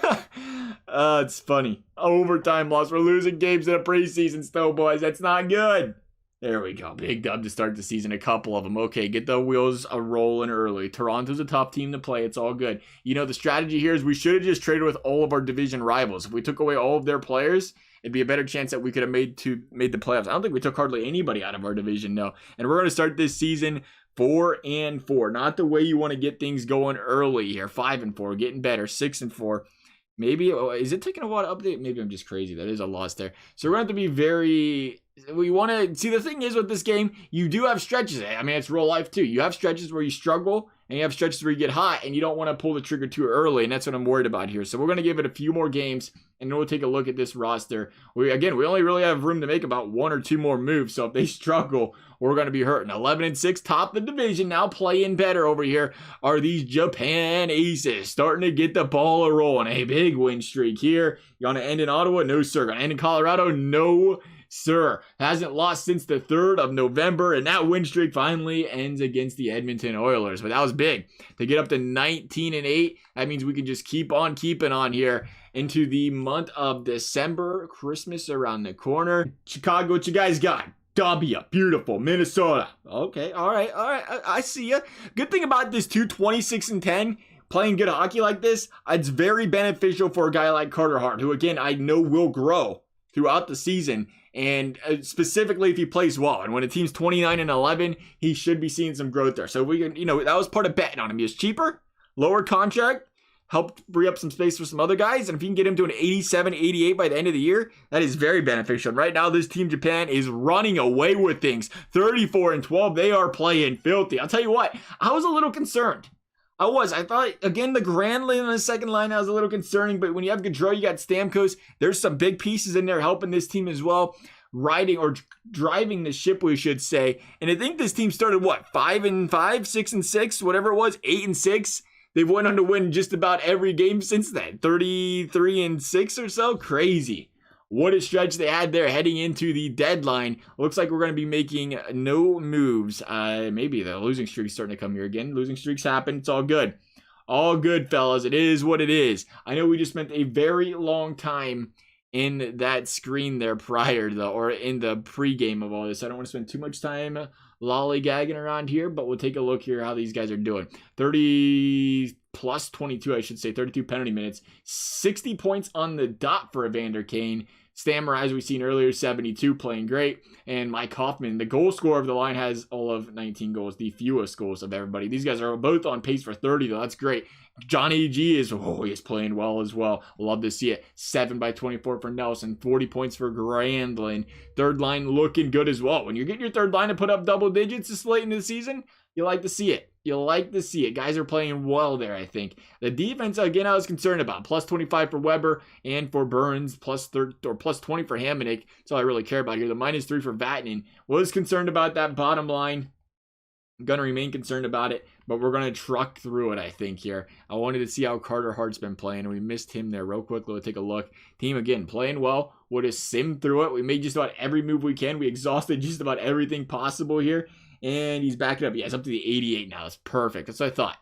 It's funny. Overtime loss. We're losing games in the preseason still, boys. That's not good. There we go. Big dub to start the season. A couple of them. Okay, get the wheels rolling early. Toronto's a tough team to play. It's all good. You know, the strategy here is we should have just traded with all of our division rivals. If we took away all of their players, it'd be a better chance that we could have made the playoffs. I don't think we took hardly anybody out of our division, no. And we're going to start this season 4-4. Not the way you want to get things going early here. 5-4, getting better. 6-4. Maybe, is it taking a while to update? Maybe I'm just crazy. That is a loss there. So we're going to have to be very, we want to, see the thing is with this game, you do have stretches. I mean, it's real life too. You have stretches where you struggle and you have stretches where you get hot and you don't want to pull the trigger too early. And that's what I'm worried about here. So we're going to give it a few more games and then we'll take a look at this roster. We only really have room to make about 1 or 2 more moves. So if they struggle, we're going to be hurting. 11-6, top the division, now playing better over here are these Japan Aces, starting to get the ball rolling. A big win streak here. You want to end in Ottawa? No, sir. Going to end in Colorado? No, sir. Hasn't lost since the 3rd of November, and that win streak finally ends against the Edmonton Oilers. But that was big. To get up to 19-8, that means we can just keep on keeping on here into the month of December. Christmas around the corner. Chicago, what you guys got? W, beautiful. Minnesota. Okay, all right. I see ya. Good thing about this too, 26-10, playing good hockey like this, it's very beneficial for a guy like Carter Hart, who again, I know will grow throughout the season, and specifically if he plays well. And when a team's 29-11, he should be seeing some growth there. So we can, that was part of betting on him. He was cheaper, lower contract, helped free up some space for some other guys. And if you can get him to an 87, 88 by the end of the year, that is very beneficial. And right now, this Team Japan is running away with things. 34-12, they are playing filthy. I'll tell you what, I was a little concerned. I thought, again, the Granlund in the second line, I was a little concerning. But when you have Gaudreau, you got Stamkos, there's some big pieces in there helping this team as well. Riding or driving the ship, we should say. And I think this team started, 5-5, 6-6, whatever it was, 8-6. They've went on to win just about every game since then. 33-6 or so. Crazy. What a stretch they had there heading into the deadline. Looks like we're going to be making no moves. Maybe the losing streak's starting to come here again. Losing streaks happen. It's all good. All good, fellas. It is what it is. I know we just spent a very long time in that screen there prior to or in the pregame of all this. I don't want to spend too much time lollygagging around here, but we'll take a look here how these guys are doing. 30 plus 22, I should say, 32 penalty minutes, 60 points on the dot for Evander Kane. Stammer, as we've seen earlier, 72, playing great. And Mike Hoffman, the goal scorer of the line, has all of 19 goals, the fewest goals of everybody. These guys are both on pace for 30, though. That's great. Johnny G is playing well as well. Love to see it. 7 by 24 for Nelson, 40 points for Granlund. Third line looking good as well. When you're getting your third line to put up double digits this late into the season, you like to see it. You like to see it. Guys are playing well there, I think. The defense, again, I was concerned about. Plus 25 for Weber and for Burns. Plus 20 for Hamonic. That's all I really care about here. The minus 3 for Vatanen. Was concerned about that bottom line. I'm going to remain concerned about it, but we're going to truck through it, I think, here. I wanted to see how Carter Hart's been playing, and we missed him there real quick. Let's take a look. Team, again, playing well. Would have simmed through it. We made just about every move we can. We exhausted just about everything possible here. And he's backing up. Yeah, it's up to the 88 now. It's perfect. That's what I thought.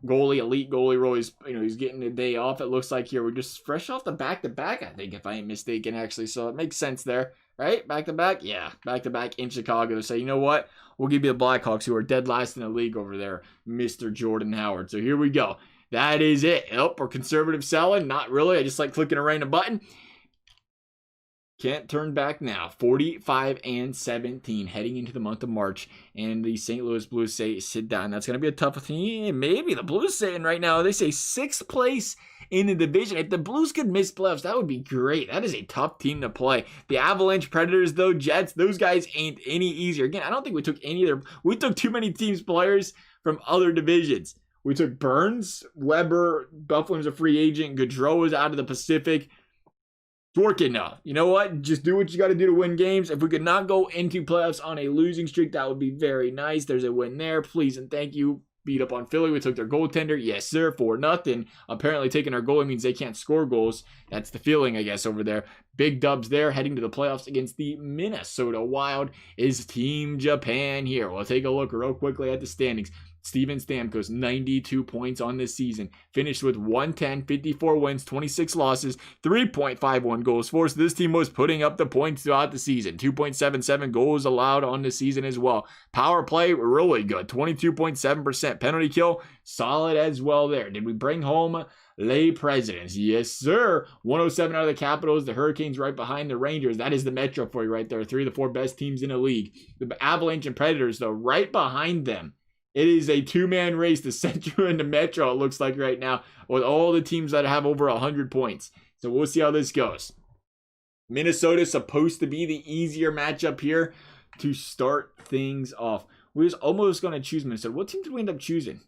Goalie, elite goalie role. He's getting a day off, it looks like here. We're just fresh off the back-to-back, I think, if I ain't mistaken, actually. So it makes sense there, right? Back-to-back? Yeah, back-to-back in Chicago. So you know what? We'll give you the Blackhawks, who are dead last in the league over there, Mr. Jordan Howard. So here we go. That is it. Oh, we're conservative selling. Not really. I just like clicking a random button. Can't turn back now. 45-17 heading into the month of March. And the St. Louis Blues say, sit down. That's going to be a tough thing. Maybe the Blues saying right now, they say 6th place in the division. If the Blues could miss playoffs, that would be great. That is a tough team to play. The Avalanche, Predators, though, Jets, those guys ain't any easier. Again, I don't think we took any of their... We took too many teams, players from other divisions. We took Burns, Weber, Buffalo's a free agent, Gaudreau was out of the Pacific. It's working now. You know what? Just do what you got to do to win games. If we could not go into playoffs on a losing streak, that would be very nice. There's a win there. Please and thank you. Beat up on Philly. We took their goaltender. Yes, sir, 4-0. Apparently taking our goalie means they can't score goals. That's the feeling, I guess, over there. Big dubs there. Heading to the playoffs against the Minnesota Wild is Team Japan here. We'll take a look real quickly at the standings. Steven Stamkos, 92 points on this season. Finished with 110, 54 wins, 26 losses, 3.51 goals for. So this team was putting up the points throughout the season. 2.77 goals allowed on the season as well. Power play, really good. 22.7%. Penalty kill, solid as well there. Did we bring home Les Presidents? Yes, sir. 107 out of the Capitals. The Hurricanes right behind the Rangers. That is the Metro for you right there. 3 of the 4 best teams in the league. The Avalanche and Predators, though, right behind them It is a two-man race, the Central and the Metro, it looks like right now, with all the teams that have over 100 points. So we'll see how this goes. Minnesota is supposed to be the easier matchup here to start things off. We was almost going to choose Minnesota. What team did we end up choosing?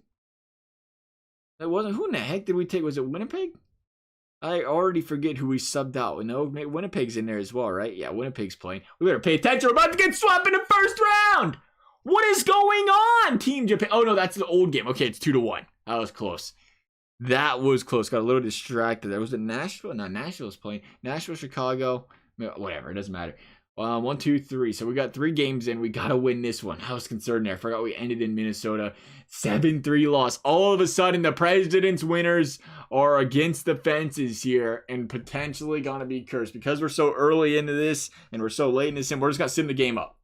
That wasn't. Who in the heck did we take? Was it Winnipeg? I already forget who we subbed out. No, Winnipeg's in there as well, right? Yeah, Winnipeg's playing. We better pay attention. We're about to get swept in the first round. What is going on, Team Japan? Oh, no, that's the old game. Okay, it's 2-1. That was close. That was close. Got a little distracted there. Was it Nashville? No, Nashville's playing. Nashville, Chicago. Whatever. It doesn't matter. 1, 2, 3. So we got 3 games in. We got to win this one. I was concerned there. I forgot we ended in Minnesota. 7-3 loss. All of a sudden, the President's winners are against the fences here and potentially going to be cursed. Because we're so early into this and we're so late in this, and we're just going to sim the game up.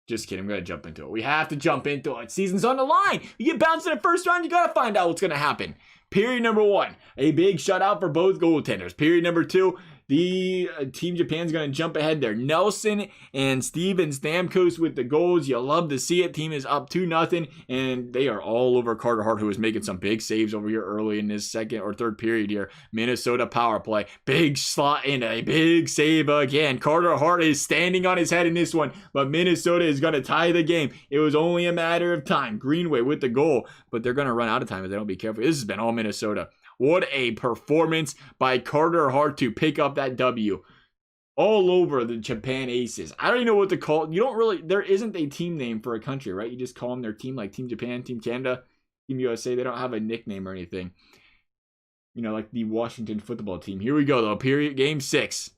Just kidding. I'm going to jump into it. We have to jump into it. Season's on the line. You get bounced in the first round, you got to find out what's going to happen. Period number 1, a big shutout for both goaltenders. Period number 2, the Team Japan's going to jump ahead there. Nelson and Steven Stamkos with the goals. You love to see it. Team is up 2-0, and they are all over Carter Hart, who is making some big saves over here early in this second or third period here. Minnesota power play. Big slot in, a big save again. Carter Hart is standing on his head in this one, but Minnesota is going to tie the game. It was only a matter of time. Greenway with the goal, but they're going to run out of time if they don't be careful. This has been all Minnesota. What a performance by Carter Hart to pick up that W. All over the Japan Aces. I don't even know what to call. You don't really, there isn't a team name for a country, right? You just call them their team, like Team Japan, Team Canada, Team USA. They don't have a nickname or anything. You know, like the Washington football team. Here we go, though. Period. Game 6.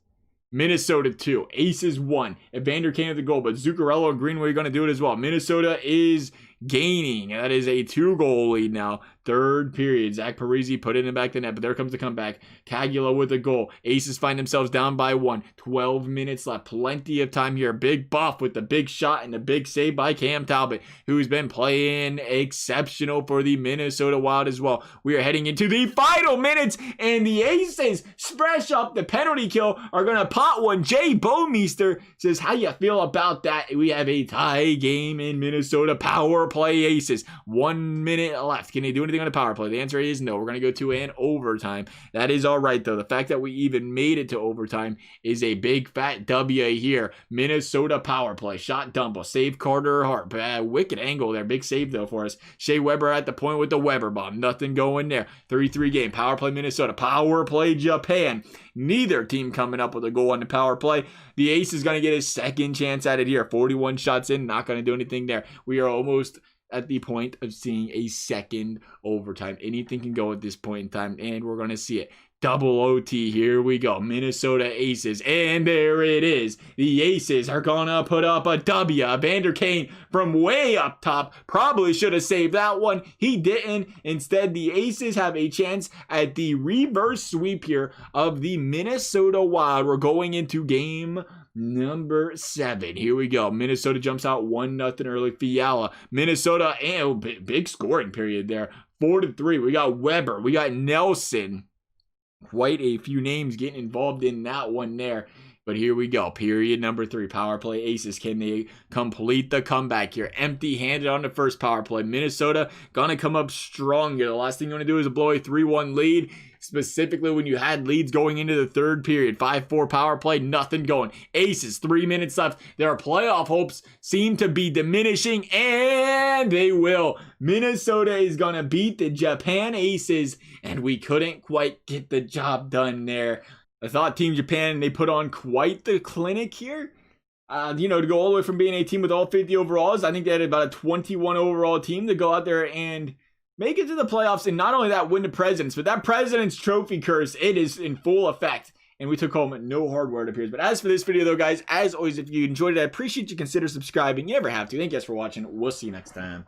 Minnesota 2. Aces 1. Evander Kane at the goal, but Zuccarello and Greenway are going to do it as well. Minnesota is gaining. That is a 2-goal lead now. Third period. Zach Parise put it in the back of the net, but there comes the comeback. Cagula with a goal. Aces find themselves down by 1. 12 minutes left. Plenty of time here. Big buff with the big shot and the big save by Cam Talbot, who's been playing exceptional for the Minnesota Wild as well. We are heading into the final minutes, and the Aces, fresh up the penalty kill, are going to pot one. Jay Bowmeister says, how you feel about that? We have a tie game in Minnesota. Power play Aces. 1 minute left. Can they do anything on a power play? The answer is no. We're going to go to an overtime. That is all right, though. The fact that we even made it to overtime is a big fat W here. Minnesota power play. Shot Dumble. Save Carter Hart. Wicked angle there. Big save, though, for us. Shea Weber at the point with the Weber bomb. Nothing going there. 3-3 game. Power play Minnesota. Power play Japan. Neither team coming up with a goal on the power play. The Ace is going to get his second chance at it here. 41 shots in. Not going to do anything there. We are almost at the point of seeing a second overtime. Anything can go at this point in time, and we're going to see it. Double OT. Here we go. Minnesota Aces. And there it is. The Aces are going to put up a W. Evander Kane from way up top. Probably should have saved that one. He didn't. Instead, the Aces have a chance at the reverse sweep here of the Minnesota Wild. We're going into game number 7. Here we go. Minnesota jumps out 1-0 early. Fiala. Minnesota, and big scoring period there. 4-3. We got Weber. We got Nelson. Quite a few names getting involved in that one there. But here we go. Period number 3. Power play Aces. Can they complete the comeback here? Empty-handed on the first power play. Minnesota gonna come up strong here. The last thing you want to do is blow a 3-1 lead. Specifically when you had leads going into the third period. 5-4 power play. Nothing going. Aces. 3 minutes left. Their playoff hopes seem to be diminishing. And they will. Minnesota is gonna beat the Japan Aces. And we couldn't quite get the job done there. I thought Team Japan, they put on quite the clinic here. To go all the way from being a team with all 50 overalls, I think they had about a 21 overall team to go out there and make it to the playoffs. And not only that, win the Presidents, but that President's Trophy curse, it is in full effect. And we took home no hardware, it appears. But as for this video, though, guys, as always, if you enjoyed it, I appreciate you consider subscribing. You never have to. Thank you guys for watching. We'll see you next time.